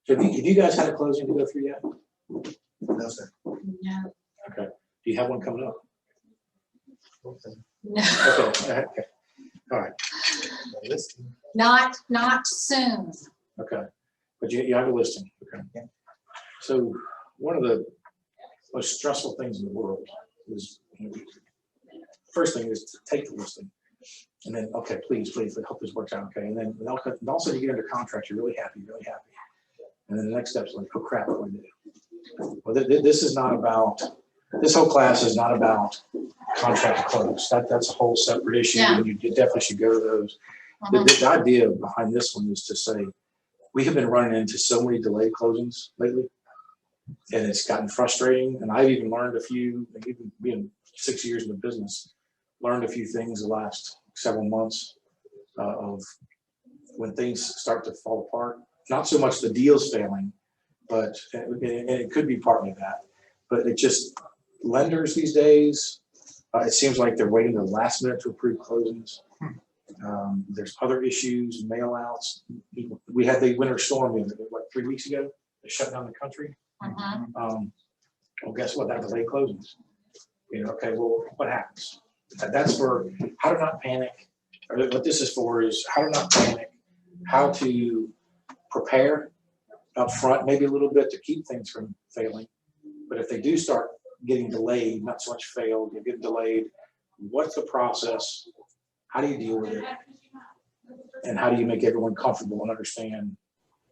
So have you guys had a closing to go through yet? No, sir. No. Okay. Do you have one coming up? Okay. No. Okay. All right. Listing. Not soon. Okay. But you have a listing. Okay. Yeah. So one of the most stressful things in the world is, first thing is to take the listing. And then, okay, please, I hope this works out okay. And then also you get under contract, you're really happy. And then the next step is like, oh crap, what do I do? Well, this is not about, this whole class is not about contract to close. That's a whole separate issue. Yeah. And you definitely should go to those. The idea behind this one is to say, we have been running into so many delayed closings lately, and it's gotten frustrating. And I've even learned a few, even being 6 years in the business, learned a few things the last several months of when things start to fall apart. Not so much the deals failing, but and it could be partly that. But it just, lenders these days, it seems like they're waiting to the last minute to approve closings. There's other issues, mail outs. We had the winter storm in like 3 weeks ago. They shut down the country. Well, guess what? That delayed closings. Okay, well, what happens? That's for how to not panic. Or what this is for is how to not panic, how to prepare up front, maybe a little bit to keep things from failing. But if they do start getting delayed, not so much failed, they get delayed, what's the process? How do you deal with it? And how do you make everyone comfortable and understand,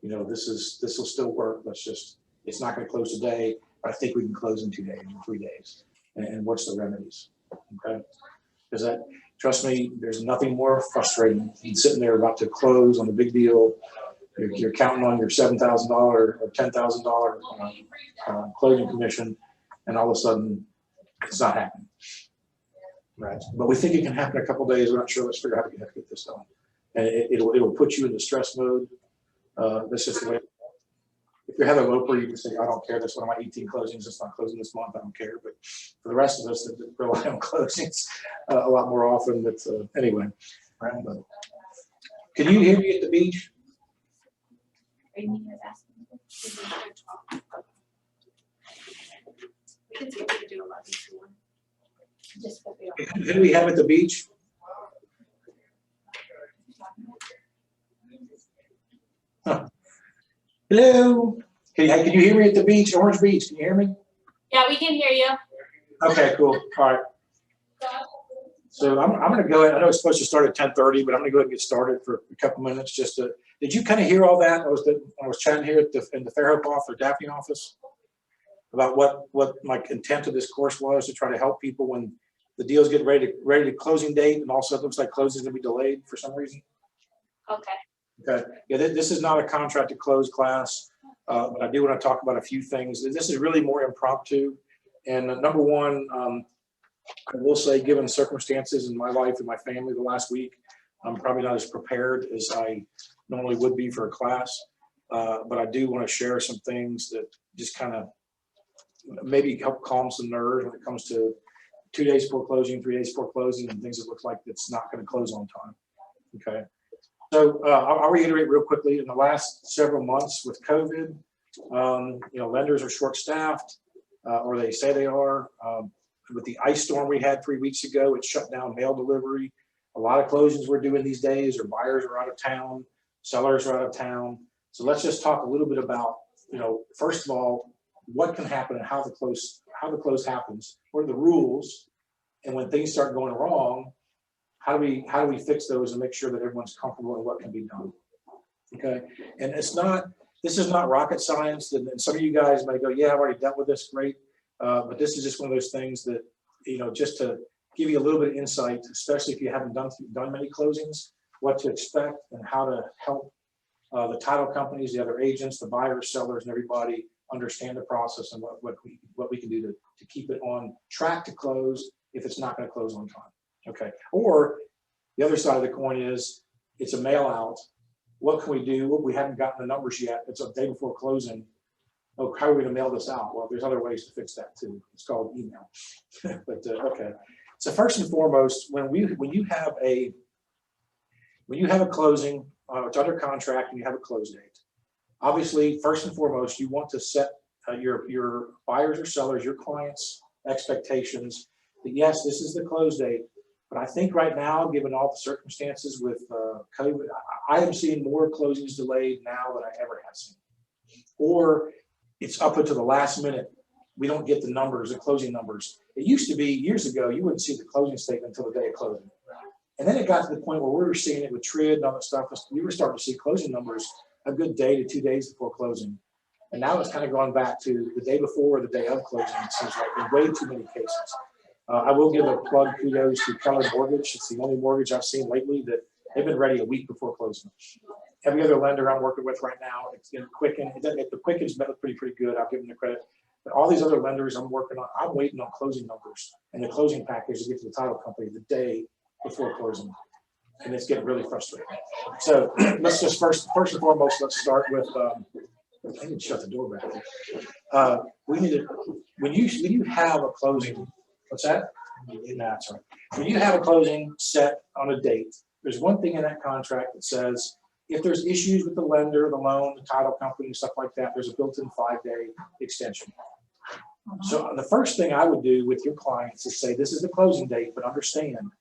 this will still work. It's not going to close today, but I think we can close in 2 days or 3 days. And what's the remedies? Okay. Because trust me, there's nothing more frustrating than sitting there about to close on a big deal. You're counting on your $7,000 or $10,000 closing commission, and all of a sudden it's not happening. Right. But we think it can happen in a couple of days. We're not sure. Let's figure out how to get this done. And it'll put you into stress mode. That's just the way. If you have a loper, you can say, I don't care. That's one of my 18 closings. It's not closing this month. I don't care. But for the rest of us that rely on closings a lot more often, but anyway. Right. But can you hear me at the beach? We can see if we can do 11 to 1. Just for the Who do we have at the beach? Huh. Hello. Can you hear me at the beach, Orange Beach? Can you hear me? Yeah, we can hear you. Okay, cool. All right. So I'm going to go ahead. I know it's supposed to start at 10:30, but I'm going to go ahead and get started for a couple minutes. Did you kind of hear all that? I was chatting here in the Fairhope office or Daphne office about what my intent of this course was, to try to help people when the deals get ready to closing date, and also it looks like closing is going to be delayed for some reason. Okay. Okay. Yeah, this is not a contract to close class, but I do want to talk about a few things. This is really more impromptu. And number one, I will say, given circumstances in my life and my family the last week, I'm probably not as prepared as I normally would be for a class. But I do want to share some things that just kind of maybe help calm some nerves when it comes to 2 days before closing, 3 days before closing, and things that look like it's not going to close on time. Okay. So I'll reiterate real quickly. In the last several months with COVID, lenders are short-staffed, or they say they are. With the ice storm we had 3 weeks ago, it shut down mail delivery. A lot of closings we're doing these days, or buyers are out of town, sellers are out of town. So let's just talk a little bit about, first of all, what can happen and how the close happens. What are the rules? And when things start going wrong, how do we fix those and make sure that everyone's comfortable in what can be done? Okay. And this is not rocket science. And some of you guys may go, yeah, I've already dealt with this. Great. But this is just one of those things that, just to give you a little bit of insight, especially if you haven't done many closings, what to expect and how to help the title companies, the other agents, the buyers, sellers, and everybody understand the process and what we can do to keep it on track to close if it's not going to close on time. Okay. Or the other side of the coin is it's a mail out. What can we do? Well, we haven't gotten the numbers yet. It's a day before closing. Oh, how are we going to mail this out? Well, there's other ways to fix that too. It's called email. But okay. So first and foremost, when you have a closing, it's under contract and you have a close date. Obviously, first and foremost, you want to set your buyers or sellers, your clients' expectations that yes, this is the close date. But I think right now, given all the circumstances with COVID, I am seeing more closings delayed now than I ever have seen. Or it's up until the last minute. We don't get the numbers, the closing numbers. It used to be years ago, you wouldn't see the closing statement until the day of closing. And then it got to the point where we were seeing it with TRID and all that stuff. We were starting to see closing numbers a good day to 2 days before closing. And now it's kind of gone back to the day before or the day of closing. It seems like in way too many cases. I will give a plug kudos to Keller Mortgage. It's the only mortgage I've seen lately that they've been ready a week before closing. Every other lender I'm working with right now, it's in Quicken. The Quicken's been pretty good. I'll give them the credit. But all these other lenders I'm working on, I'm waiting on closing numbers and the closing package to get to the title company the day before closing. And it's getting really frustrating. So let's just first and foremost, let's start with, I can shut the door back there. We need to, when you have a closing, what's that? No, that's right. When you have a closing set on a date, there's one thing in that contract that says, if there's issues with the lender, the loan, the title company, stuff like that, there's a built-in 5-day extension. So the first thing I would do with your clients is say, this is the closing date, but understand,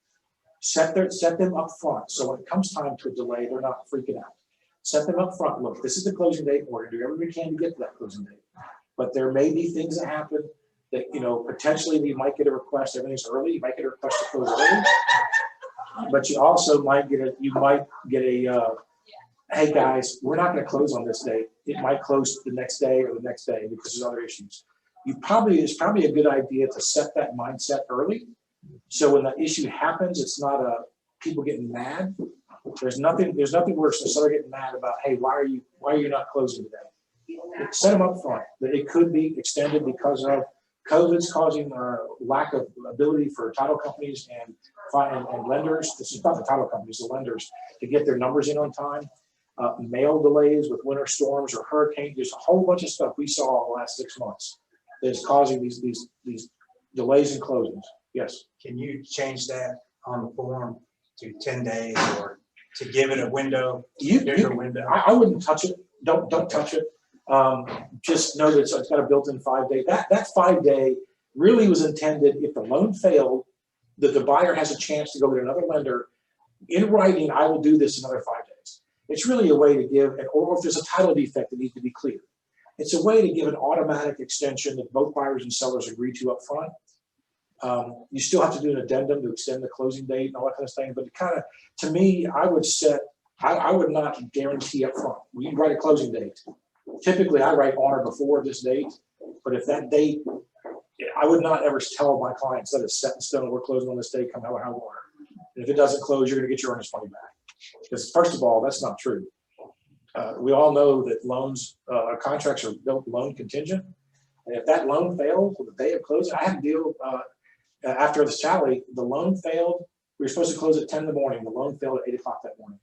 set them up front. So when it comes time to a delay, they're not freaking out. Set them up front. Look, this is the closing date. We're gonna do everything we can to get to that closing date. But there may be things that happen that, potentially we might get a request, everything's early, you might get a request to close early. But you also might get a, hey guys, we're not gonna close on this date. It might close the next day or the next day because there's other issues. It's probably a good idea to set that mindset early. So when the issue happens, it's not people getting mad. There's nothing worse than somebody getting mad about, hey, why are you not closing today? Set them up front that it could be extended because of COVID's causing lack of ability for title companies and lenders. This is not the title companies, the lenders, to get their numbers in on time. Mail delays with winter storms or hurricanes. There's a whole bunch of stuff we saw in the last 6 months that's causing these delays in closings. Yes. Can you change that on the form to 10 days or to give it a window? Window. I wouldn't touch it. Don't touch it. Just know that it's got a built-in 5-day. That 5-day really was intended if the loan failed, that the buyer has a chance to go to another lender in writing. I will do this another 5 days. It's really a way to give, or if there's a title defect that needs to be cleared. It's a way to give an automatic extension that both buyers and sellers agree to up front. You still have to do an addendum to extend the closing date and all that kind of thing. But to me, I would not guarantee up front. We can write a closing date. Typically, I write on or before this date. But if that date, I would not ever tell my clients that it's set in stone, we're closing on this date, come hell or high water. And if it doesn't close, you're going to get your earnest money back. Because first of all, that's not true. We all know that loans, contracts are built loan contingent. And if that loan fails on the day of closing, I had a deal after the Sally, the loan failed. We were supposed to close at 10 in the morning. The loan failed at 8 o'clock that morning.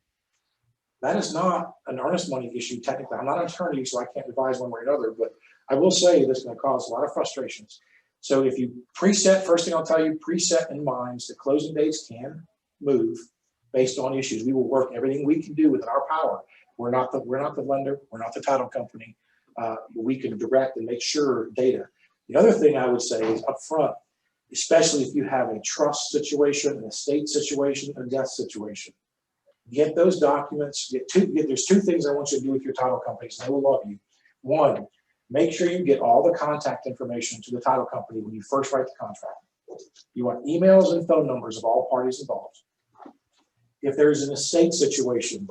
That is not an earnest money issue technically. I'm not an attorney, so I can't advise one way or another, but I will say this is going to cause a lot of frustrations. So if you preset, first thing I'll tell you, preset in minds that closing dates can move based on issues. We will work everything we can do within our power. We're not the lender. We're not the title company. We can direct and make sure data. The other thing I would say is up front, especially if you have a trust situation, an estate situation, a death situation, get those documents. There's 2 things I want you to do with your title companies. They will love you. One, make sure you get all the contact information to the title company when you first write the contract. You want emails and phone numbers of all parties involved. If there's an estate situation,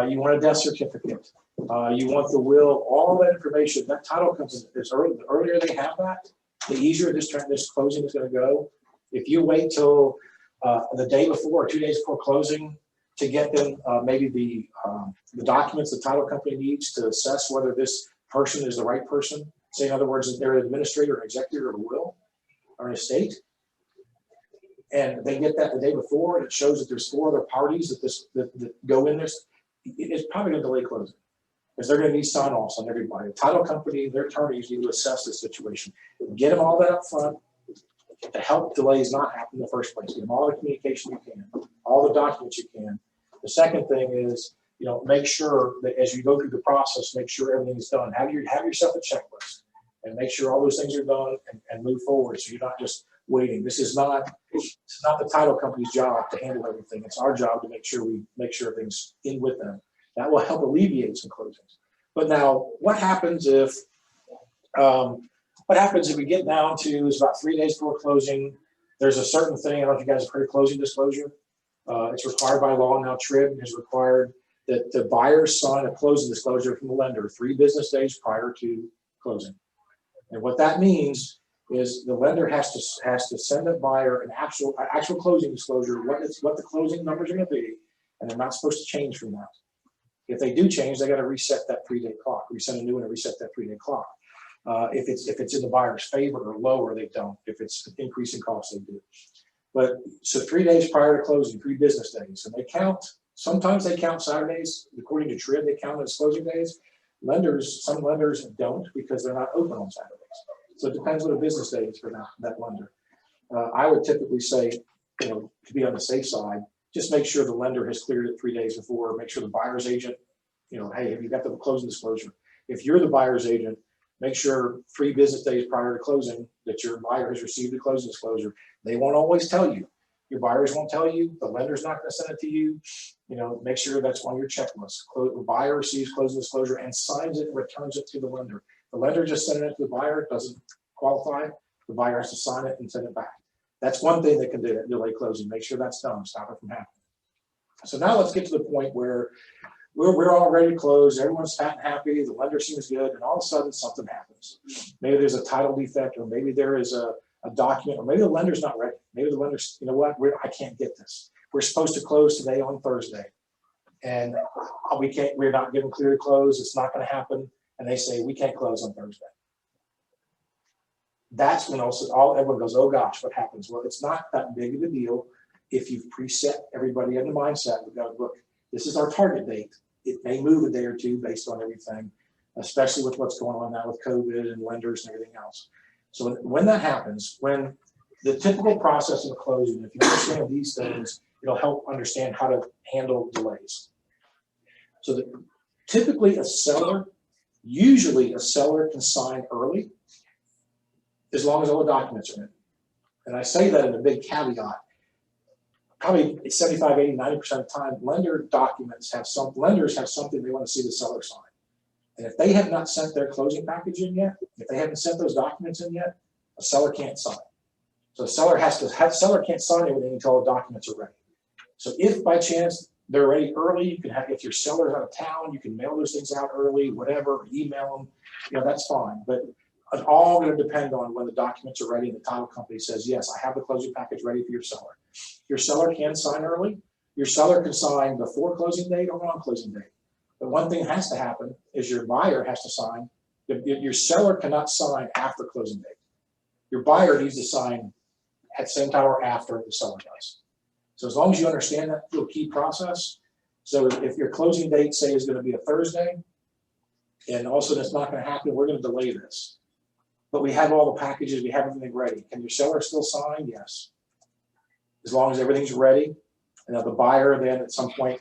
you want a death certificate, you want the will, all that information. That title company, the earlier they have that, the easier this closing is going to go. If you wait till the day before or 2 days before closing to get them maybe the documents the title company needs to assess whether this person is the right person, say in other words, if they're an administrator, an executor of a will or an estate, and they get that the day before, and it shows that there's 4 other parties that go in this, it's probably going to delay closing because they're going to need sign-offs on everybody. The title company, their attorneys need to assess the situation. Get them all that up front to help delays not happen in the first place. Get them all the communication you can, all the documents you can. The second thing is make sure that as you go through the process, make sure everything's done. Have yourself a checklist and make sure all those things are done and move forward. So you're not just waiting. This is not the title company's job to handle everything. It's our job to make sure everything's in with them. That will help alleviate some closings. But now, what happens if we get down to it's about 3 days before closing? There's a certain thing. I don't know if you guys have heard of closing disclosure. It's required by law now. TRIB has required that the buyers sign a closing disclosure from the lender 3 business days prior to closing. And what that means is the lender has to send the buyer an actual closing disclosure, what the closing numbers are going to be, and they're not supposed to change from that. If they do change, they got to reset that 3-day clock. We send a new one and reset that 3-day clock. If it's in the buyer's favor or lower, they don't. If it's increasing costs, they do. But so 3 days prior to closing, 3 business days, and they count. Sometimes they count Saturdays. According to TRIB, they count as closing days. Some lenders don't because they're not open on Saturdays. So it depends what a business day is for that lender. I would typically say, to be on the safe side, just make sure the lender has cleared it 3 days before. Make sure the buyer's agent, hey, have you got the closing disclosure? If you're the buyer's agent, make sure 3 business days prior to closing that your buyer has received the closing disclosure. They won't always tell you. Your buyers won't tell you. The lender's not going to send it to you. Make sure that's on your checklist. The buyer receives closing disclosure and signs it and returns it to the lender. The lender just sending it to the buyer doesn't qualify. The buyer has to sign it and send it back. That's one thing that can delay closing. Make sure that's done. Stop it from happening. So now let's get to the point where we're all ready to close. Everyone's fat and happy. The lender seems good, and all of a sudden something happens. Maybe there's a title defect, or maybe there is a document, or maybe the lender's not ready. Maybe the lender's, I can't get this. We're supposed to close today on Thursday, and we're not given clear to close. It's not going to happen. And they say, we can't close on Thursday. That's when everyone goes, oh gosh, what happens? Well, it's not that big of a deal if you've preset everybody in the mindset. We've got to look, this is our target date. It may move a day or two based on everything, especially with what's going on now with COVID and lenders and everything else. So when that happens, when the typical process of closing, if you understand these things, it'll help understand how to handle delays. So typically usually a seller can sign early as long as all the documents are in. And I say that in a big caveat. Probably 75, 80, 90% of the time, lenders have something they want to see the seller sign. And if they have not sent their closing package in yet, if they haven't sent those documents in yet, a seller can't sign. So the seller can't sign anything until the documents are ready. So if by chance they're ready early, if your seller's out of town, you can mail those things out early, whatever, email them, that's fine. But it's all going to depend on when the documents are ready and the title company says, yes, I have the closing package ready for your seller. Your seller can sign early. Your seller can sign before closing date or on closing date. But one thing has to happen is your buyer has to sign. Your seller cannot sign after closing date. Your buyer needs to sign at the same time or after the seller does. So as long as you understand that little key process, so if your closing date, say, is going to be a Thursday, and also it's not going to happen, we're going to delay this. But we have all the packages, we have everything ready. Can your seller still sign? Yes. As long as everything's ready. And now the buyer then at some point,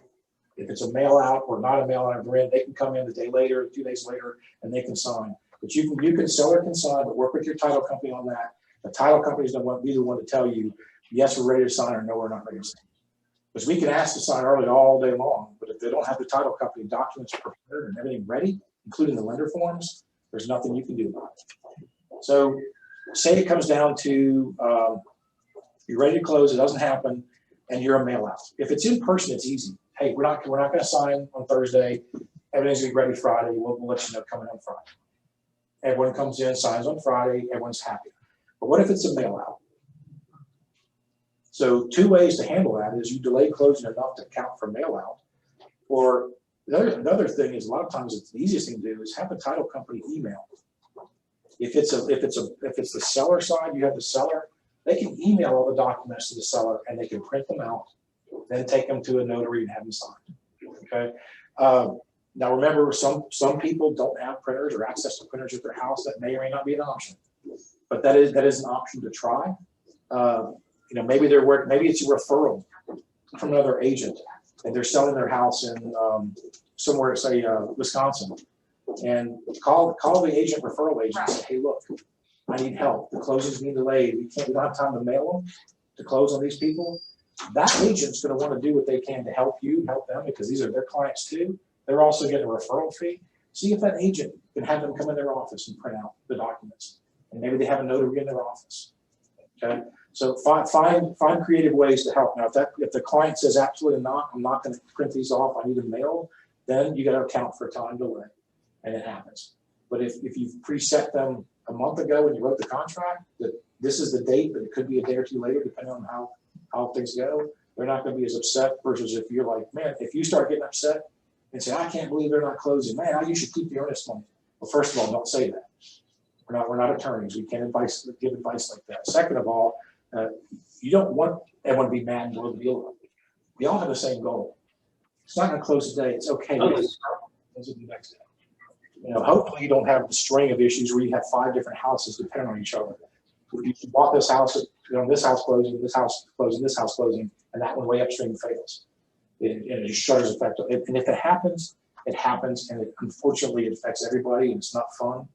if it's a mail out or not a mail out, they can come in the day later, 2 days later, and they can sign. But seller can sign, but work with your title company on that. The title company is going to be the one to tell you, yes, we're ready to sign, or no, we're not ready to sign. Because we can ask to sign early all day long, but if they don't have the title company documents prepared and everything ready, including the lender forms, there's nothing you can do about it. So say it comes down to you're ready to close, it doesn't happen, and you're a mail out. If it's in person, it's easy. Hey, we're not going to sign on Thursday. Everything's going to be ready Friday. We'll let you know coming on Friday. Everyone comes in, signs on Friday. Everyone's happy. But what if it's a mail out? So 2 ways to handle that is you delay closing enough to count for mail out. Or the other thing is a lot of times it's the easiest thing to do is have the title company email. If it's the seller side, you have the seller, they can email all the documents to the seller and they can print them out, then take them to a notary and have them signed. Okay. Now remember, some people don't have printers or access to printers at their house. That may or may not be an option, but that is an option to try. Maybe it's a referral from another agent and they're selling their house in somewhere, say Wisconsin, and call the agent referral agent and say, hey, look, I need help. The closing's being delayed. We don't have time to mail them to close on these people. That agent's going to want to do what they can to help you, help them, because these are their clients too. They're also getting a referral fee. See if that agent can have them come in their office and print out the documents, and maybe they have a notary in their office. Okay, so find creative ways to help. Now, if the client says absolutely not, I'm not going to print these off, I need them mailed, then you got to account for time delay, and it happens. But if you've preset them a month ago when you wrote the contract, that this is the date, but it could be a day or two later, depending on how things go, they're not going to be as upset versus if you're like, man, if you start getting upset and say, I can't believe they're not closing, man, you should keep the earnest money. Well, first of all, don't say that. We're not attorneys. We can't give advice like that. Second of all, you don't want everyone to be mad and blow the deal up. We all have the same goal. It's not going to close today. It's okay. Close it the next day. Hopefully you don't have the string of issues where you have 5 different houses depending on each other. If you bought this house, this house closing, this house closing, this house closing, and that one way upstream fails. And it just shutters effect. And if it happens, and unfortunately it affects everybody, and it's not fun.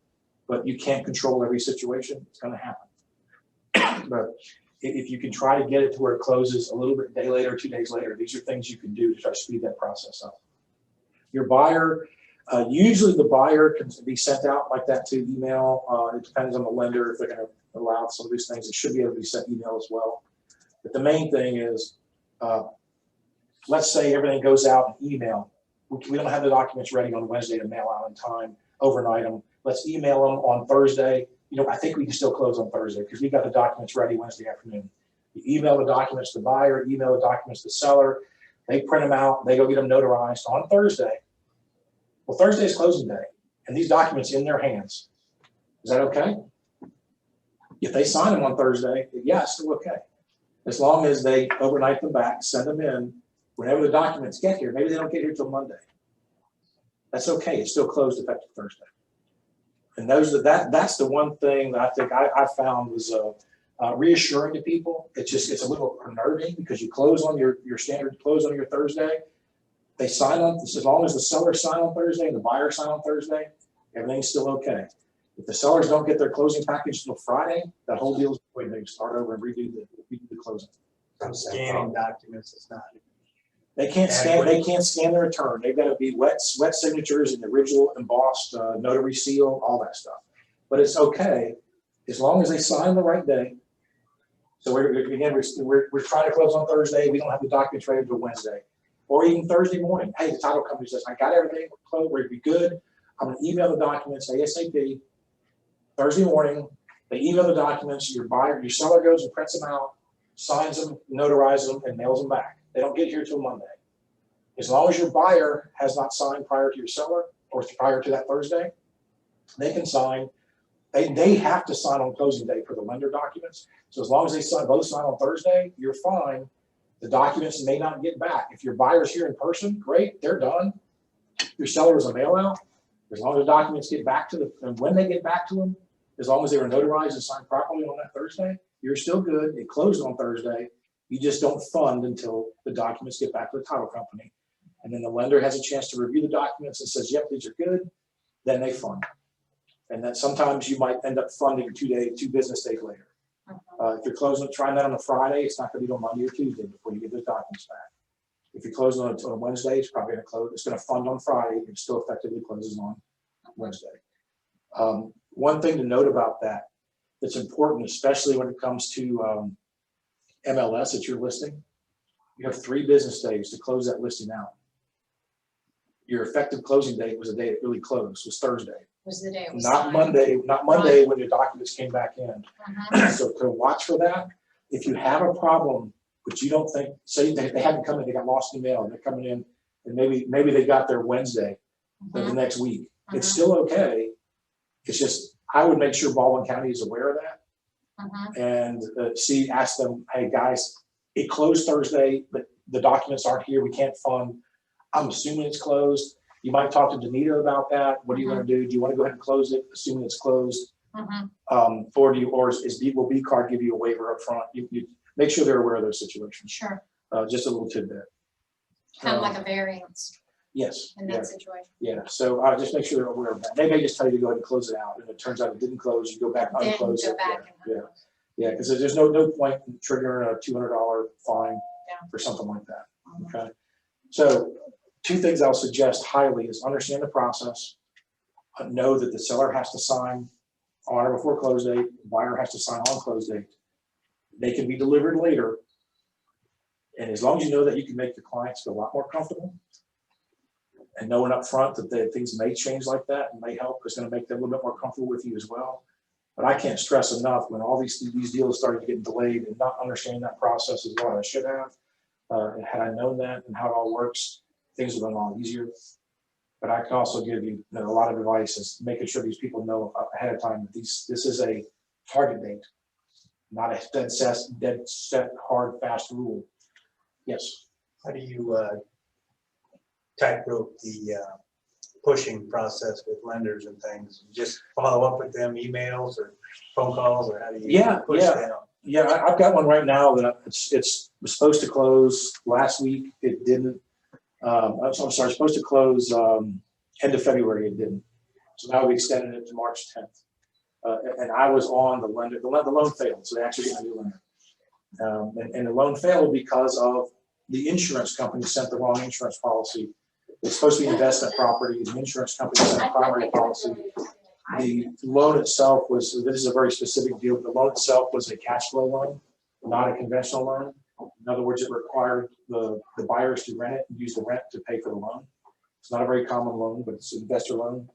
But you can't control every situation. It's going to happen. But if you can try to get it to where it closes a little bit, a day later, 2 days later, these are things you can do to try to speed that process up. Your buyer, usually the buyer can be sent out like that to email. It depends on the lender if they're going to allow some of these things. It should be able to be sent email as well. But the main thing is, let's say everything goes out in email. We don't have the documents ready on Wednesday to mail out in time, overnight them. Let's email them on Thursday. I think we can still close on Thursday because we got the documents ready Wednesday afternoon. You email the documents to the buyer, email the documents to the seller. They print them out. They go get them notarized on Thursday. Well, Thursday is closing day, and these documents in their hands. Is that okay? If they sign them on Thursday, yeah, it's still okay. As long as they overnight them back, send them in. Whenever the documents get here, maybe they don't get here till Monday. That's okay. It's still closed effective Thursday. And that's the one thing that I think I found was reassuring to people. It's a little unnerving because you close on your standard close on your Thursday. They sign on, as long as the sellers sign on Thursday and the buyers sign on Thursday, everything's still okay. If the sellers don't get their closing package until Friday, that whole deal's going to start over and redo the closing. I'm scanning documents, it's not. They can't scan their return. They've got to be wet signatures and the original embossed notary seal, all that stuff. But it's okay as long as they sign the right day. So we're trying to close on Thursday. We don't have the documents ready until Wednesday, or even Thursday morning. Hey, the title company says I got everything. We're closed. We're be good. I'm going to email the documents ASAP. Thursday morning, they email the documents. Your seller goes and prints them out, signs them, notarizes them, and mails them back. They don't get here till Monday. As long as your buyer has not signed prior to your seller or prior to that Thursday, they can sign. They have to sign on closing day for the lender documents. So as long as they both sign on Thursday, you're fine. The documents may not get back. If your buyer's here in person, great, they're done. Your seller is a mail out. As long as the documents get back to them, and when they get back to them, as long as they were notarized and signed properly on that Thursday, you're still good. It closed on Thursday. You just don't fund until the documents get back to the title company. And then the lender has a chance to review the documents and says, yep, these are good. Then they fund. And then sometimes you might end up funding 2 business days later. If you're trying that on a Friday, it's not going to be on Monday or Tuesday before you get those documents back. If you close on a Wednesday, it's probably going to close. It's going to fund on Friday. It still effectively closes on Wednesday. One thing to note about that's important, especially when it comes to MLS that you're listing, you have 3 business days to close that listing out. Your effective closing date was the day it really closed, was Thursday. Was the day it was Not signed. Monday when your documents came back in. So to watch for that. If you have a problem, but you don't think, say they haven't come in, they got lost in the mail, they're coming in, and maybe they got there Wednesday of the next week. It's still okay. It's just, I would make sure Baldwin County is aware of that. And ask them, hey guys, it closed Thursday, but the documents aren't here. We can't fund. I'm assuming it's closed. You might talk to Danita about that. What are you going to do? Do you want to go ahead and close it, assuming it's closed? Or will B card give you a waiver up front? You make sure they're aware of those situations. Sure. Just a little tidbit. Kind of like a variance Yes. in yeah. that situation. Yeah, so just make sure they're aware of that. They may just tell you to go ahead and close it out, and it turns out it didn't close, you go back, Then unclose go it. back Yeah, and. yeah, because there's no point in triggering a $200 fine Yeah. for something like that, okay? So, two things I'll suggest highly is understand the process. Know that the seller has to sign on or before close date, the buyer has to sign on close date. They can be delivered later. And as long as you know that, you can make your clients feel a lot more comfortable. And knowing up front that things may change like that and may help, is gonna make them a little bit more comfortable with you as well. But I can't stress enough, when all these deals started getting delayed and not understanding that process as well as I should have, and had I known that and how it all works, things would have been a lot easier. But I can also give you a lot of advice, is making sure these people know ahead of time that this is a target date, not a dead set, hard, fast rule. Yes. How do you tightrope the pushing process with lenders and things? Just follow up with them, emails or phone calls, or how do you push Yeah. them? Yeah, I've got one right now that it was supposed to close last week. It didn't. I'm sorry, supposed to close end of February. It didn't. So now we extended it to March 10th. And I was on the lender. The loan failed, so they actually get a new lender. And the loan failed because of the insurance company sent the wrong insurance policy. It's supposed to be investment property. The insurance company sent a primary policy. The loan itself was, this is a very specific deal. The loan itself was a cash flow loan, not a conventional loan. In other words, it required the buyers to rent it and use the rent to pay for the loan. It's not a very common loan, but it's an investor loan.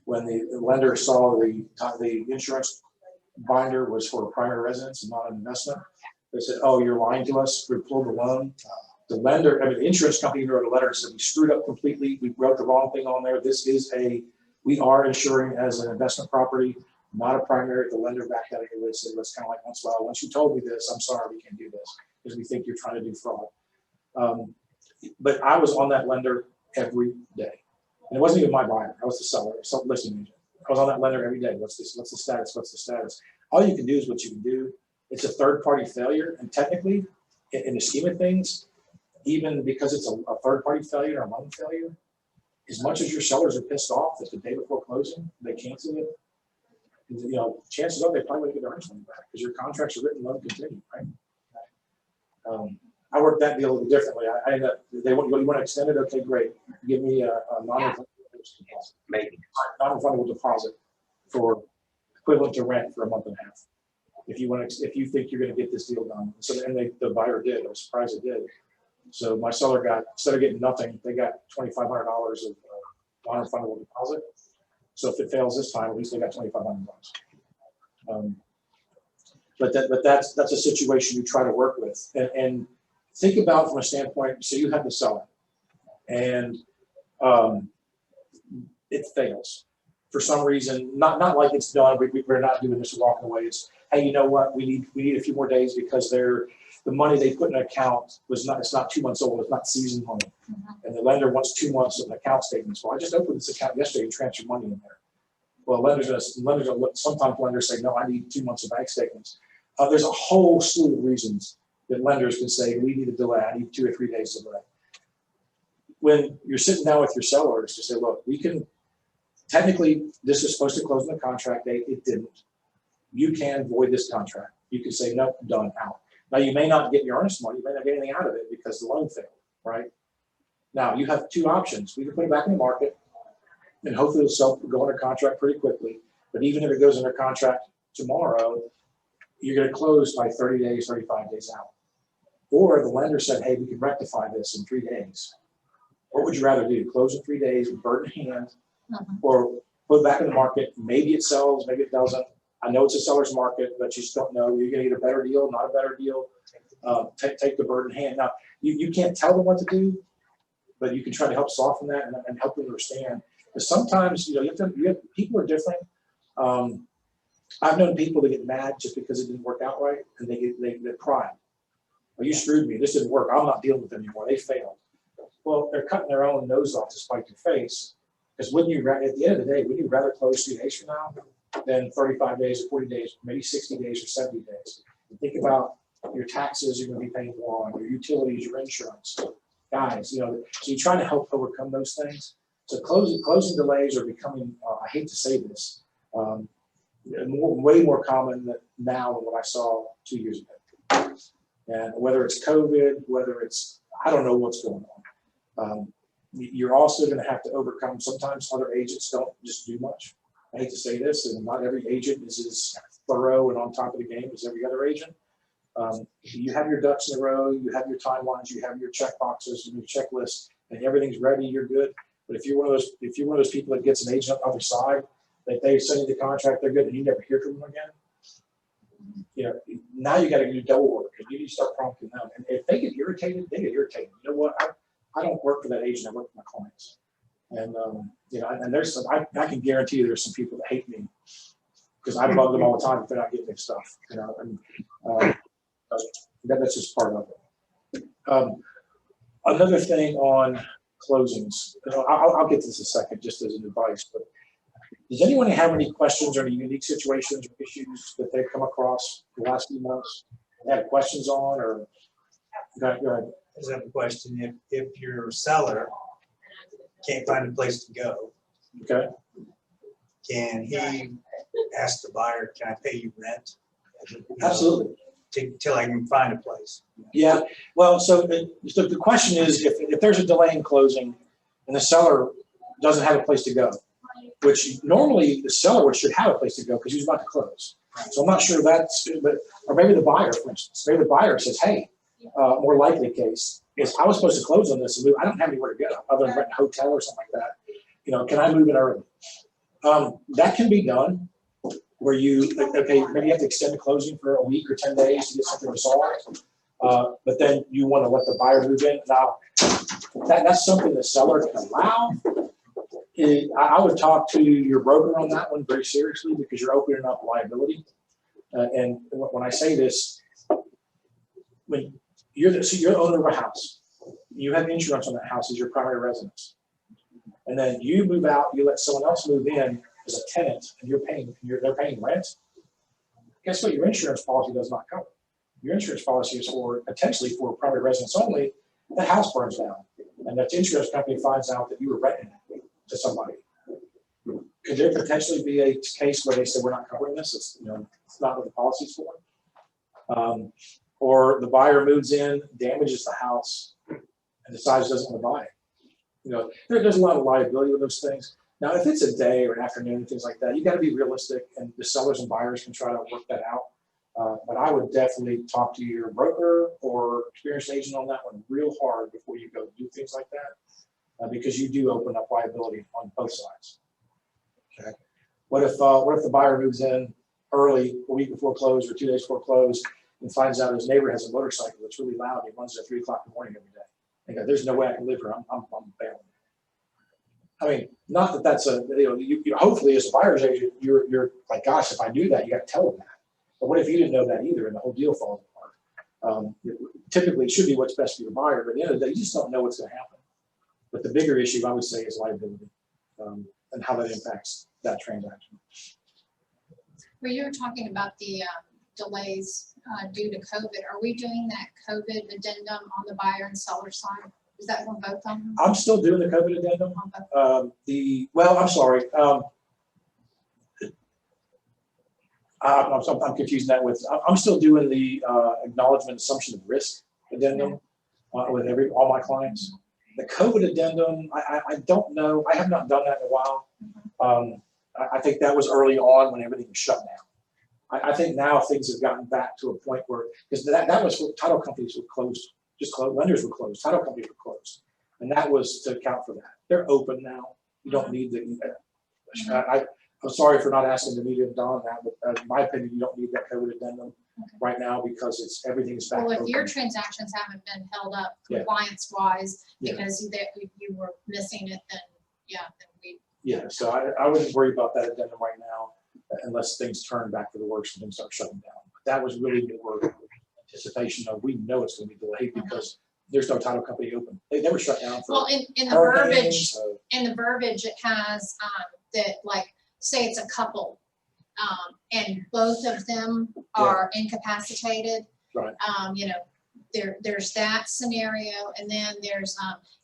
When the lender saw the insurance binder was for a primary residence and not an investment, they said, "Oh, you're lying to us. We pulled the loan." The lender, the insurance company wrote a letter and said, "We screwed up completely. We wrote the wrong thing on there. We are insuring as an investment property, not a primary." The lender backed out of it and said, "That's kind of like, once you told me this, I'm sorry, we can't do this because we think you're trying to do fraud." But I was on that lender every day. And it wasn't even my buyer. I was the seller, listing agent. I was on that lender every day. What's this? What's the status? What's the status? All you can do is what you can do. It's a third-party failure. And technically, in the scheme of things, even because it's a third-party failure or a loan failure, as much as your sellers are pissed off that the day before closing, they canceled it, chances are they probably wouldn't get their earnings money back because your contracts are written loan continue, right? I worked that deal a little differently. I ended up, you want to extend it? Okay, great. Give me a non-refundable deposit for equivalent to rent for a month and a half. If you think you're going to get this deal done. So, and the buyer did. I was surprised it did. So my seller got, instead of getting nothing, they got $2,500 of non-refundable deposit. So if it fails this time, at least they got $2,500. But that's a situation you try to work with and think about from a standpoint. So you have the seller, and it fails for some reason. Not like it's done. We're not doing this. We're walking away. It's, hey, you know what? We need a few more days because the money they put in an account it's not 2 months old. It's not seasoned money, and the lender wants 2 months of an account statements. Well, I just opened this account yesterday and transferred money in there. Well, sometimes lenders say, no, I need 2 months of bank statements. There's a whole slew of reasons that lenders can say, we need a delay. I need 2 or 3 days delay. When you're sitting down with your sellers to say, look, technically, this is supposed to close on the contract date. It didn't. You can void this contract. You can say, nope, done, out. Now, you may not get your earnest money. You may not get anything out of it because the loan failed, right? Now, you have 2 options. We can put it back in the market, and hopefully it'll go under contract pretty quickly. But even if it goes under contract tomorrow, you're going to close by 30 days, 35 days out. Or the lender said, hey, we can rectify this in 3 days. What would you rather do? Close in 3 days with bird in hand, or put it back in the market? Maybe it sells, maybe it doesn't. I know it's a seller's market, but you just don't know. You're going to get a better deal, not a better deal. Take the bird in hand. Now, you can't tell them what to do, but you can try to help soften that and help them understand. Because sometimes, people are different. I've known people that get mad just because it didn't work out right, and they cry. Oh, you screwed me. This didn't work. I'm not dealing with them anymore. They failed. Well, they're cutting their own nose off to spite your face. Because at the end of the day, would you rather close 2 days from now than 35 days or 40 days, maybe 60 days or 70 days? And think about your taxes you're going to be paying more on, your utilities, your insurance. guys, so you're trying to help overcome those things. So closing delays are becoming, I hate to say this, way more common now than what I saw 2 years ago. And whether it's COVID, whether it's, I don't know what's going on. You're also going to have to overcome, sometimes other agents don't just do much. I hate to say this, and not every agent is as thorough and on top of the game as every other agent. You have your ducks in a row, you have your timelines, you have your check boxes and your checklist, and everything's ready, you're good. But if you're one of those people that gets an agent on the other side, that they send you the contract, they're good, and you never hear from them again, now you got to do double work, and you need to start prompting them. And if they get irritated, they get irritated. You know what? I don't work for that agent. I work for my clients. And and there's some, I can guarantee you there's some people that hate me because I bug them all the time if they're not getting their stuff. That's just part of it. Another thing on closings, I'll get to this in a second just as an advice, but does anyone have any questions or any unique situations or issues that they've come across the last few months? Have questions on, or go ahead. I just have a question. If your seller can't find a place to go, Okay. can he ask the buyer, can I pay you rent? Absolutely. Till I can find a place. Yeah. Well, so the question is, if there's a delay in closing and the seller doesn't have a place to go, which normally the seller should have a place to go because he's about to close. So I'm not sure or maybe the buyer, for instance, maybe the buyer says, hey, more likely case is I was supposed to close on this and move. I don't have anywhere to go other than rent a hotel or something like that. Can I move it early? That can be done where maybe you have to extend the closing for a week or 10 days to get something resolved. But then you want to let the buyer move in. Now, that's something the seller can allow. I would talk to your broker on that one very seriously because you're opening up liability. And when I say this, when you're the owner of a house, you have insurance on that house as your primary residence, and then you move out, you let someone else move in as a tenant, and they're paying rent. Guess what? Your insurance policy does not cover. Your insurance policy is potentially for primary residence only. The house burns down, and that insurance company finds out that you were renting it to somebody. Could there potentially be a case where they say we're not covering this? It's not what the policy's for. Or the buyer moves in, damages the house, and decides doesn't want to buy it. There's a lot of liability with those things. Now, if it's a day or an afternoon, things like that, you got to be realistic, and the sellers and buyers can try to work that out. But I would definitely talk to your broker or experienced agent on that one real hard before you go do things like that, because you do open up liability on both sides. Okay. What if the buyer moves in early, a week before close or 2 days before close, and finds out his neighbor has a motorcycle that's really loud? He runs at 3 o'clock in the morning every day. They go, there's no way I can live here. I'm bailing. I mean, not that that's hopefully as a buyer's agent, you're like, gosh, if I do that, you got to tell them that. But what if you didn't know that either and the whole deal falls apart? Typically, it should be what's best for your buyer, but at the end of the day, you just don't know what's going to happen. But the bigger issue, I would say, is liability and how that impacts that transaction. Well, you were talking about the delays due to COVID. Are we doing that COVID addendum on the buyer and seller side? Is that on both of them? I'm still doing the COVID addendum. On both? I'm sorry. I'm confusing that with, I'm still doing the acknowledgement assumption of risk addendum with all my clients. The COVID addendum, I don't know. I have not done that in a while. I think that was early on when everything was shut down. I think now things have gotten back to a point where, because that was what title companies were closed, lenders were closed, title companies were closed. And that was to account for that. They're open now. You don't need I'm sorry for not asking the media to don that, but in my opinion, you don't need that COVID addendum right now because everything's back. Well, if open. your transactions haven't been held up Yeah. compliance-wise Yeah. because you were missing it, then we. Yeah, so I wouldn't worry about that addendum right now unless things turn back to the worst and things start shutting down. But that was really more anticipation of we know it's going to be delayed because there's no title company open. They never shut down for Well, in the hurricanes, verbiage, so- it has that, like, say it's a couple, and both of them are incapacitated. Right. there's that scenario, and then there's,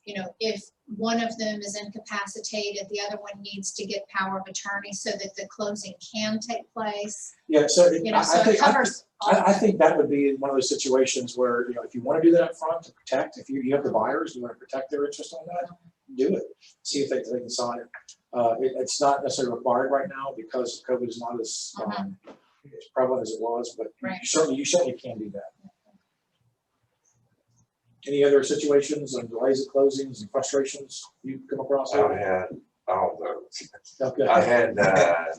you know, if one of them is incapacitated, the other one needs to get power of attorney so that the closing can take place. Yeah, so You know, so it covers. I think that would be one of those situations where, you know, if you want to do that up front to protect, if you have the buyers, you want to protect their interest on that, do it. See if they can sign it. It's not necessarily required right now because COVID is not as prevalent as it was, but Right. you certainly can do that. Any other situations and delays at closings and frustrations you come across? I've had all those. Okay. I had a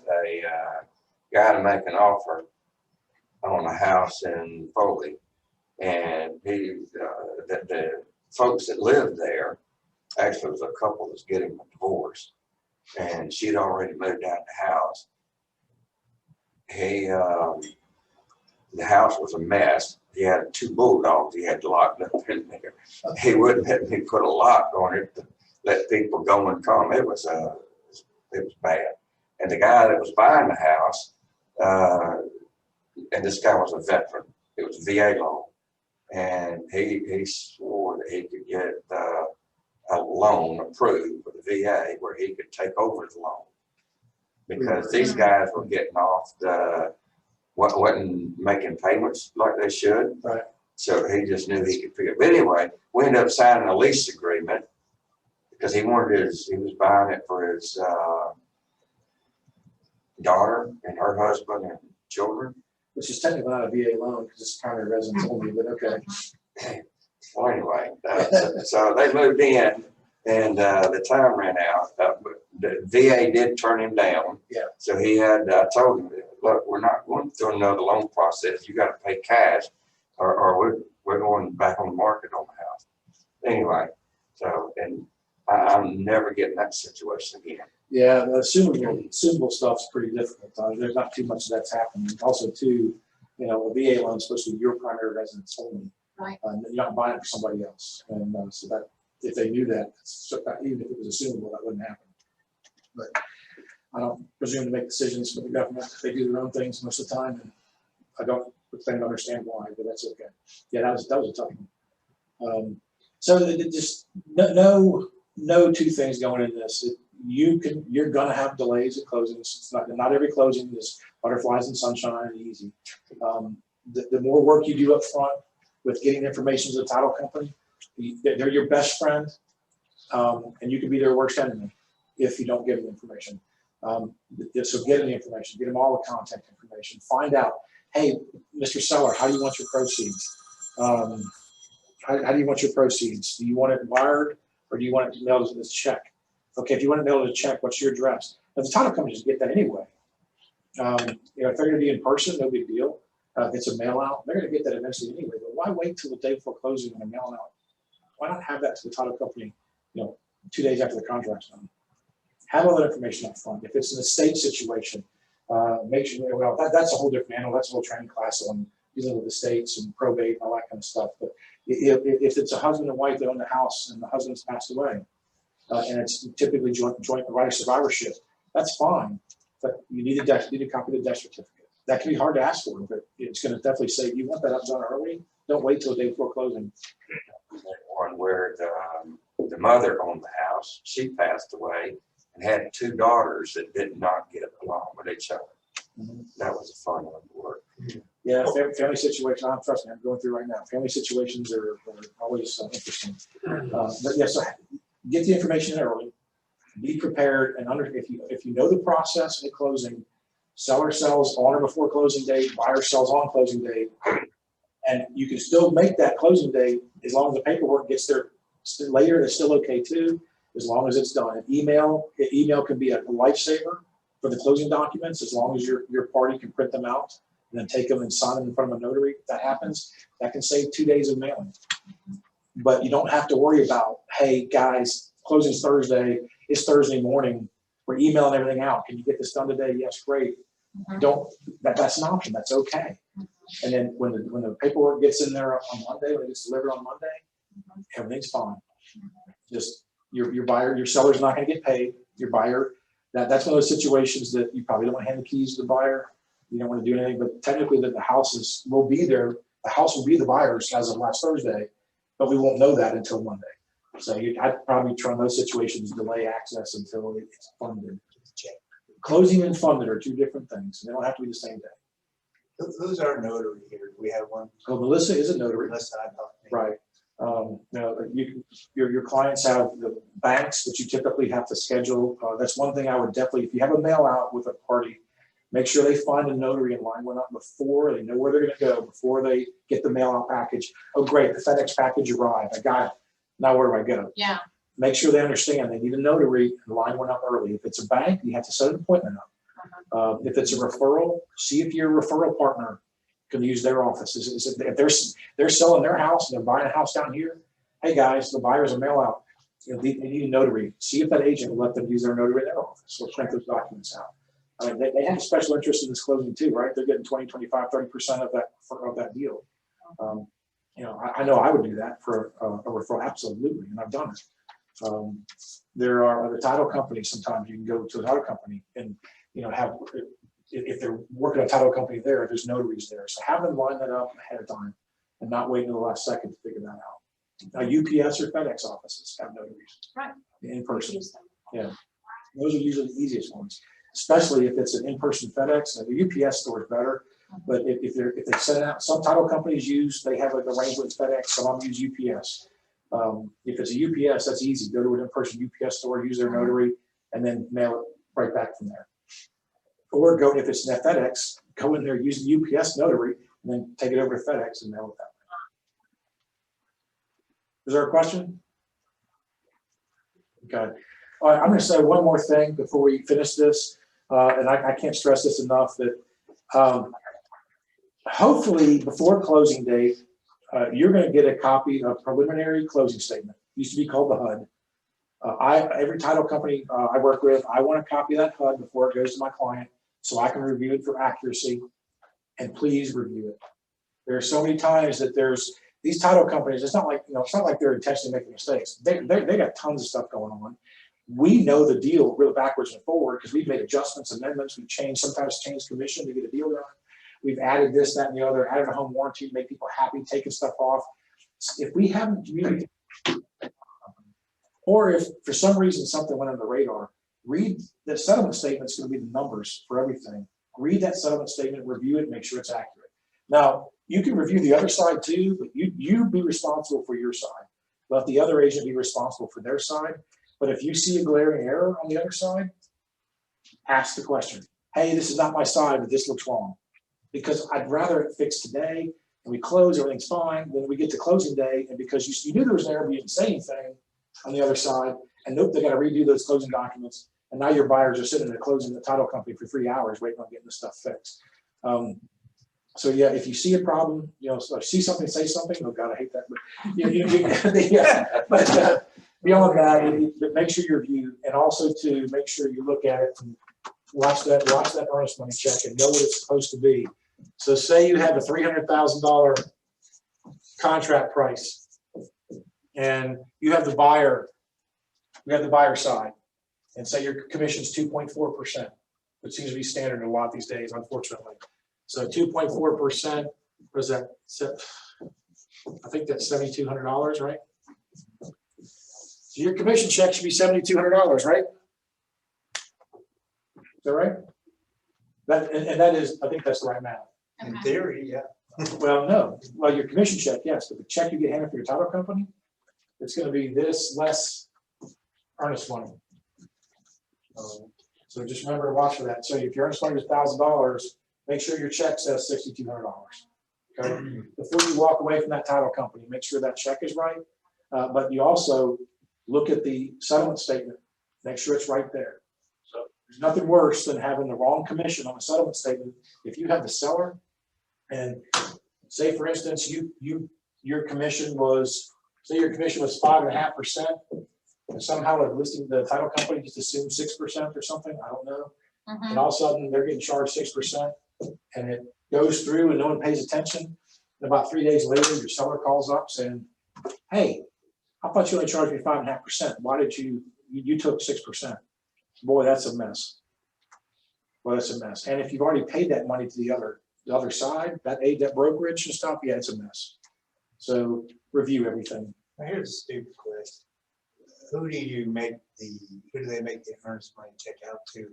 guy to make an offer on a house in Foley, and he, the folks that lived there, actually it was a couple that was getting a divorce, and she'd already moved out the house. He, the house was a mess. He had 2 bulldogs he had locked up in there. He wouldn't let me put a lock on it to let people go and come. It was bad. And the guy that was buying the house, and this guy was a veteran. It was VA loan, and he swore that he could get a loan approved for the VA where he could take over the loan, because these guys were getting off wasn't making payments like they should. Right. So he just knew he could figure it. But anyway, we ended up signing a lease agreement because he was buying it for his daughter and her husband and children. Which is technically not a VA loan because it's primary residence only, but okay. Well, anyway, so they moved in, and the time ran out. The VA did turn him down. Yeah. So he had, I told him, look, we're not going through another loan process. You got to pay cash, or we're going back on the market on the house. Anyway, so, and I'm never getting that situation again. Yeah, the assumable stuff's pretty difficult. There's not too much that's happening. Also, too, you know, a VA loan is supposed to be your primary residence only. Right. You're not buying it for somebody else. And so that, if they knew that, even if it was assumable, that wouldn't happen. But I don't presume to make decisions for the government. They do their own things most of the time, and I don't claim to understand why, but that's okay. Yeah, that was a tough one. So it just no 2 things going into this. You're gonna have delays at closings. It's not every closing is butterflies and sunshine and easy. The more work you do up front with getting information to the title company, they're your best friend, and you can be their worst enemy if you don't give them information. So get them the information, get them all the contact information, find out, hey, Mr. Seller, how do you want your proceeds? How do you want your proceeds? Do you want it wired, or do you want it mailed as a check? Okay, if you want it mailed as a check, what's your address? Now, the title companies get that anyway. You know, if they're gonna be in person, no big deal. If it's a mail out, they're gonna get that eventually anyway, but why wait till the day before closing when they're mailing out? Why not have that to the title company, you know, 2 days after the contract's done? Have all that information up front. If it's an estate situation, make sure, well, that's a whole different animal. That's a whole training class on dealing with estates and probate and all that kind of stuff. But if it's a husband and wife that own the house and the husband's passed away, and it's typically joint right of survivorship, that's fine. But you need a copy of the death certificate. That can be hard to ask for, but it's going to definitely say you want that up done early. Don't wait till the day before closing. One where the mother owned the house, she passed away and had 2 daughters that did not get along with each other. Mm-hmm. That was a fun one to work. Yeah, family situations, trust me, I'm going through right now. Family situations are always interesting. But yeah, so get the information in early, be prepared, and if you know the process in closing, seller sells on or before closing date, buyer sells on closing date, and you can still make that closing date as long as the paperwork gets there later. It's still okay too, as long as it's done. Email can be a lifesaver for the closing documents, as long as your party can print them out and then take them and sign them in front of a notary. If that happens, that can save 2 days of mailing. But you don't have to worry about, hey guys, closing's Thursday, it's Thursday morning, we're emailing everything out. Can you get this done today? Yes, great. That's an option. That's okay. And then when the paperwork gets in there on Monday, when it gets delivered on Monday, everything's fine. Just your buyer, your seller's not going to get paid. Your buyer, that's one of those situations that you probably don't want to hand the keys to the buyer. You don't want to do anything, but technically that the houses will be there The house will be the buyer's as of last Thursday, but we won't know that until Monday. So I'd probably try in those situations, delay access until it's funded. Closing and funded are two different things. They don't have to be the same day. Who's our notary here? Do we have one? So Melissa is a notary. Unless I thought. Right. Your clients have the banks that you typically have to schedule. That's one thing I would definitely, if you have a mail out with a party, make sure they find a notary and line one up before they know where they're going to go, before they get the mail out package. Oh, great, the FedEx package arrived. I got it. Now where do I go? Yeah. Make sure they understand they need a notary and line one up early. If it's a bank, you have to set an appointment up. If it's a referral, see if your referral partner can use their office. If they're selling their house and they're buying a house down here, hey guys, the buyer's a mail out. They need a notary. See if that agent will let them use their notary in their office or print those documents out. I mean, they have a special interest in this closing too, right? They're getting 20, 25, 30% of that deal. I know I would do that for a referral, absolutely, and I've done it. There are other title companies. Sometimes you can go to a title company and have, if they're working a title company there's notaries there. So have them line that up ahead of time and not wait until the last second to figure that out. Now, UPS or FedEx offices have notaries. Right. In person. Use them. Yeah. Those are usually the easiest ones, especially if it's an in-person FedEx. Now, the UPS store is better, but if they send out, some title companies they have an arrangement with FedEx, some of them use UPS. If it's a UPS, that's easy. Go to an in-person UPS store, use their notary, and then mail it right back from there. Or go, if it's an FedEx, go in there, use the UPS notary, and then take it over to FedEx and mail it that way. Is there a question? Okay. All right, I'm going to say one more thing before we finish this, and I can't stress this enough that hopefully before closing date, you're going to get a copy of preliminary closing statement. It used to be called the HUD. Every title company I work with, I want a copy of that HUD before it goes to my client so I can review it for accuracy, and please review it. There are so many times that there's these title companies, it's not like they're intentionally making mistakes. They got tons of stuff going on. We know the deal really backwards and forward because we've made adjustments, amendments, we've sometimes changed commission to get a deal done. We've added this, that, and the other, added a home warranty to make people happy, taking stuff off. If we haven't communicated, or if for some reason something went under the radar, read the settlement statement's going to be the numbers for everything. Read that settlement statement, review it, make sure it's accurate. Now, you can review the other side too, but you be responsible for your side. Let the other agent be responsible for their side. But if you see a glaring error on the other side, ask the question. Hey, this is not my side, but this looks wrong. Because I'd rather it fix today and we close, everything's fine, then we get to closing day, and because you knew there was an error, but you didn't say anything on the other side, and nope, they got to redo those closing documents, and now your buyers are sitting there closing the title company for 3 hours waiting on getting this stuff fixed. So yeah, if you see a problem, see something, say something. Oh God, I hate that. But beyond that, make sure you review, and also to make sure you look at it and watch that earnest money check and know what it's supposed to be. So say you have a $300,000 contract price, and you have the buyer side, and say your commission's 2.4%, which seems to be standard a lot these days, unfortunately. So 2.4%, what is that? I think that's $7,200, right? So your commission check should be $7,200, right? Is that right? And that is, I think that's the right math. In Okay. theory, yeah. Well, no. Well, your commission check, yes, but the check you get handed for your title company, it's going to be this less earnest money. So just remember to watch for that. So if your earnest money is $1,000, make sure your check says $6,200. Okay. Before you walk away from that title company, make sure that check is right. But you also look at the settlement statement, make sure it's right there. So there's nothing worse than having the wrong commission on a settlement statement. If you have the seller, and say for instance, your commission was 5.5%, and somehow the title company just assumed 6% or something, I don't know. And all of a sudden they're getting charged 6%, and it goes through and no one pays attention. And about 3 days later, your seller calls up saying, hey, I thought you only charged me 5.5%. Why did you took 6%? Boy, that's a mess. Well, that's a mess. And if you've already paid that money to the other the other side, that brokerage and stuff, yeah, it's a mess. So review everything. Now, here's a stupid question. Who do they make the earnest money check out to?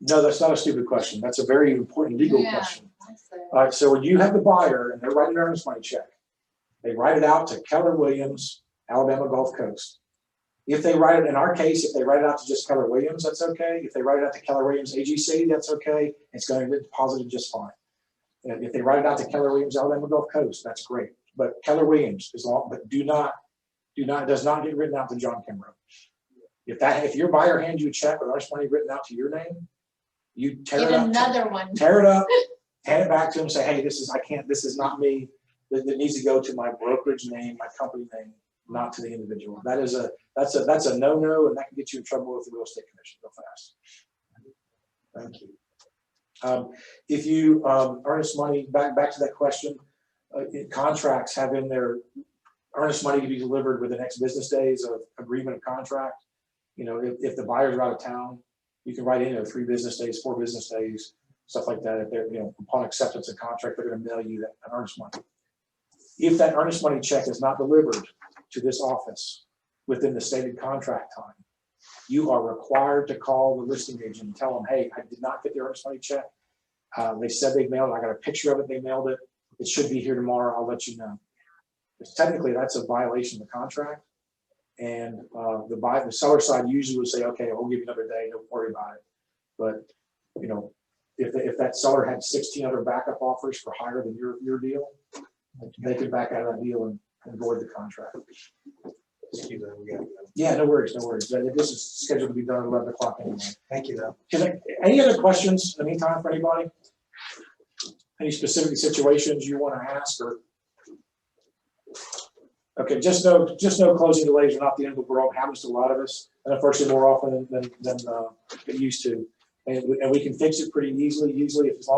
No, that's not a stupid question. That's a very important legal Yeah. question. That's the- All right, so when you have the buyer and they're writing an earnest money check, they write it out to Keller Williams, Alabama Gulf Coast. If they write it, in our case, if they write it out to just Keller Williams, that's okay. If they write it out to Keller Williams AGC, that's okay. It's going to get deposited just fine. And if they write it out to Keller Williams, Alabama Gulf Coast, that's great. But Keller Williams is long, but does not get written out to John Kimbrough. If your buyer hands you a check with earnest money written out to your name, you tear Get it up. another one. Tear it up, hand it back to him, say, hey, this is not me. That needs to go to my brokerage name, my company name, not to the individual. That's a no-no, and that can get you in trouble with the real estate commission real fast. Thank you. If you earnest money, back to that question, contracts have in their earnest money to be delivered within X business days of agreement of contract. If the buyers are out of town, you can write in 3 business days, 4 business days, stuff like that. If they're, upon acceptance of contract, they're going to mail you that earnest money. If that earnest money check is not delivered to this office within the stated contract time, you are required to call the listing agent and tell them, hey, I did not get the earnest money check. They said they mailed it. I got a picture of it. They mailed it. It should be here tomorrow. I'll let you know. Because technically, that's a violation of the contract. And the seller side usually would say, okay, we'll give you another day. Don't worry about it. But, if that seller had 16 other backup offers for higher than your deal, they could back out of that deal and void the contract. Excuse me, we gotta go. Yeah, no worries. This is scheduled to be done at 11 o'clock anyway. Thank you, though. Any other questions in the meantime for anybody? Any specific situations you want to ask or? Okay, just know closing delays are not the end of the world. It happens to a lot of us, and unfortunately more often than it used to. And we can fix it pretty easily, usually, if as long